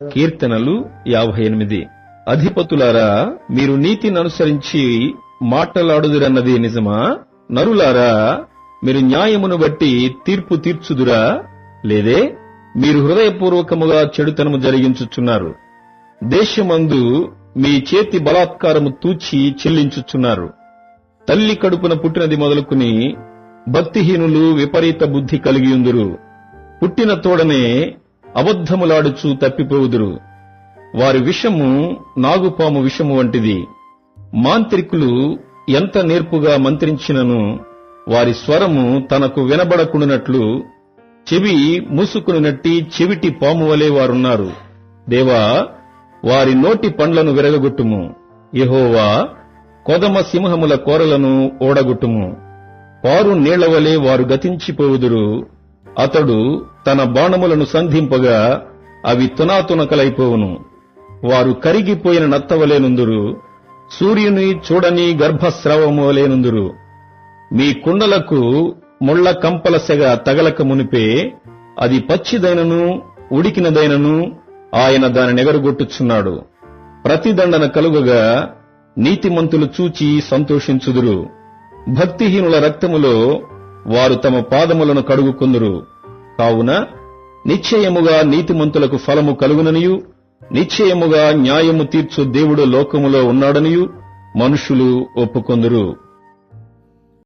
కీర్తనలు 58. అధిపతులారా, మీరు నీతిని అనుసరించి మాటలాడుదురన్నది నిజమా? నరులారా, మీరు న్యాయమును బట్టి తీర్పు తీర్చుదురా? లేదే, మీరు హృదయపూర్వకముగా చెడుతనము జరిగించుచున్నారు. దేశమందు మీ చేతి బలాత్కారము తూచి చెల్లించుచున్నారు. తల్లి కడుపున పుట్టినది మొదలుకుని భక్తిహీనులు విపరీత బుద్ధి కలిగియుందురు. పుట్టిన తోడనే అబద్ధములాడుచూ తప్పిపోవుదురు. వారి విషము నాగుపాము విషము వంటిది. మాంత్రికులు ఎంత నేర్పుగా మంత్రించినను వారి స్వరము తనకు వినబడకుండునట్లు చెవి మూసుకునినట్టి చెవిటి పాము వలె వారున్నారు. దేవా, వారి నోటి పండ్లను విరగగొట్టుము. యెహోవా, కొదమ సింహముల కోరలను ఓడగొట్టుము. పారు నీళ్లవలే వారు గతించిపోవుదురు. అతడు తన బాణములను సంధింపగా అవి తునాతునకలైపోవును. వారు కరిగిపోయిన నత్తవలేనుందురు. సూర్యుని చూడని గర్భస్రావము వలేనుందురు. మీ కుండలకు ముళ్ల కంపల సెగ తగలక మునిపే అది పచ్చిదైనను ఉడికినదైనను ఆయన దానినెగరగొట్టుచున్నాడు. ప్రతిదండన కలుగగా నీతిమంతులు చూచి సంతోషించుదురు. భక్తిహీనుల రక్తములో వారు తమ పాదములను కడుగుకొందురు. కావున నిశ్చయముగా నీతిమంతులకు ఫలము కలుగుననియు, నిశ్చయముగా న్యాయము తీర్చు దేవుడు లోకములో ఉన్నాడనియు మనుషులు ఒప్పుకొందురు.